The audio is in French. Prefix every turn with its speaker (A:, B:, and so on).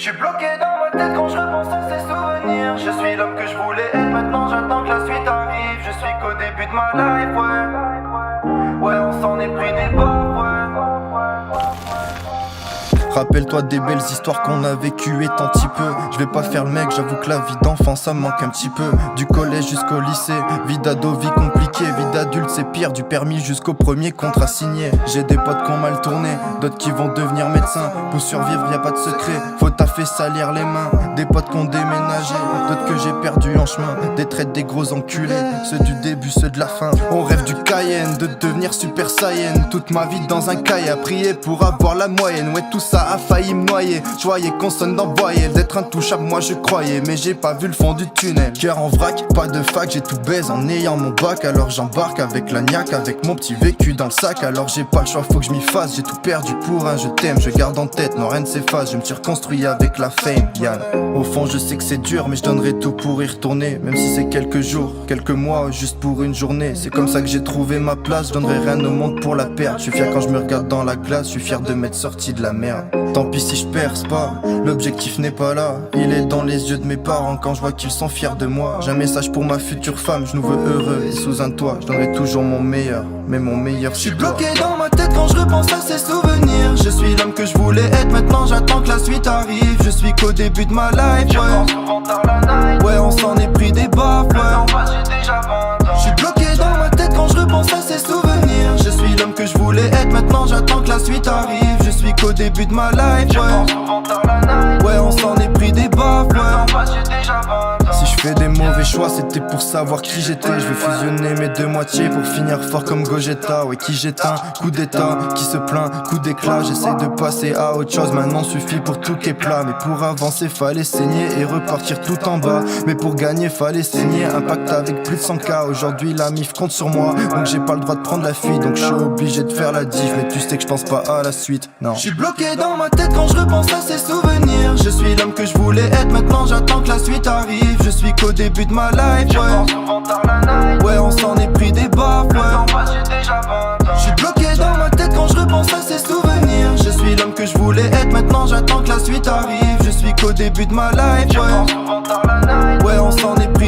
A: J'suis bloqué dans ma tête quand je repense à ces souvenirs. Je suis l'homme que je voulais être, maintenant j'attends que la suite arrive. Je suis qu'au début de ma life, ouais. Ouais, on s'en est pris des baffes, ouais.
B: Rappelle-toi des belles histoires qu'on a vécues étant petit peu. Je vais pas faire le mec, j'avoue que la vie d'enfant ça me manque un petit peu. Du collège jusqu'au lycée, vie d'ado, vie compliquée. Vie d'adulte c'est pire, du permis jusqu'au premier contrat signé. J'ai des potes qui ont mal tourné, d'autres qui vont devenir médecins. Pour survivre y'a pas de secret, faut taffer salir les mains. Des potes qui ont déménagé, d'autres que j'ai perdu en chemin. Des traites des gros enculés, ceux du début, ceux de la fin. On rêve du Cayenne, de devenir super saiyan. Toute ma vie dans un cahier à prier pour avoir la moyenne. Ouais tout ça a failli me noyer. Je voyais qu'on sonne d'envoyer. D'être intouchable moi je croyais, mais j'ai pas vu le fond du tunnel. Cœur en vrac, pas de fac, j'ai tout baise en ayant mon bac. Alors j'embarque avec la niaque, avec mon petit vécu dans le sac. Alors j'ai pas le choix, faut que je m'y fasse. J'ai tout perdu pour un je t'aime, je garde en tête, non rien ne s'efface. Je me suis reconstruit avec la fame, Yann. Au fond je sais que c'est dur, mais je donnerai tout pour y retourner. Même si c'est quelques jours, quelques mois, juste pour une journée. C'est comme ça que j'ai trouvé ma place, je donnerai rien au monde pour la perdre. Je suis fier quand je me regarde dans la glace, je suis fier de m'être sorti de la merde. Tant pis si je perce pas, l'objectif n'est pas là. Il est dans les yeux de mes parents quand je vois qu'ils sont fiers de moi. J'ai un message pour ma future femme, je nous veux heureux et sous un toit. Je donnerai toujours mon meilleur, mais mon meilleur
A: je suis bloqué dans ma tête quand je repense à ces souvenirs. Je suis l'homme que je voulais être, maintenant j'attends que la suite arrive. Je suis qu'au début de ma life, ouais. Ouais, on s'en est pris des baffes, ouais. Je suis bloqué dans ma tête quand je repense à ces souvenirs. Je suis l'homme que je voulais être, maintenant j'attends que la suite arrive. Je suis qu'au début de ma life, ouais. Ouais, on s'en est pris des baffes, ouais.
B: Si je fais des mauvais choix, c'était pour savoir qui j'étais. Je vais fusionner mes deux moitiés pour finir fort comme Gogeta. Ouais, qui j'éteins, coup d'état, qui se plaint, coup d'éclat. J'essaye de passer à autre chose, maintenant suffit pour tout qui est plat. Mais pour avancer, fallait saigner et repartir tout en bas. Mais pour gagner, fallait saigner. Impact avec plus de 100K. Aujourd'hui, la mif compte sur moi, donc j'ai pas le droit de prendre la fuite. Donc je suis obligé de faire la diff, mais tu sais que je pense pas à la suite. Non.
A: Je suis bloqué dans ma tête quand je repense à ces souvenirs. Je suis l'homme que je voulais être, maintenant j'attends que la suite arrive. Je suis qu'au début de ma life, ouais. Ouais, on s'en est pris des baffes, ouais. Je suis bloqué dans ma tête quand je repense à ces souvenirs. Je suis l'homme que je voulais être, maintenant j'attends que la suite arrive. Je suis qu'au début de ma life, ouais. Ouais, on s'en est pris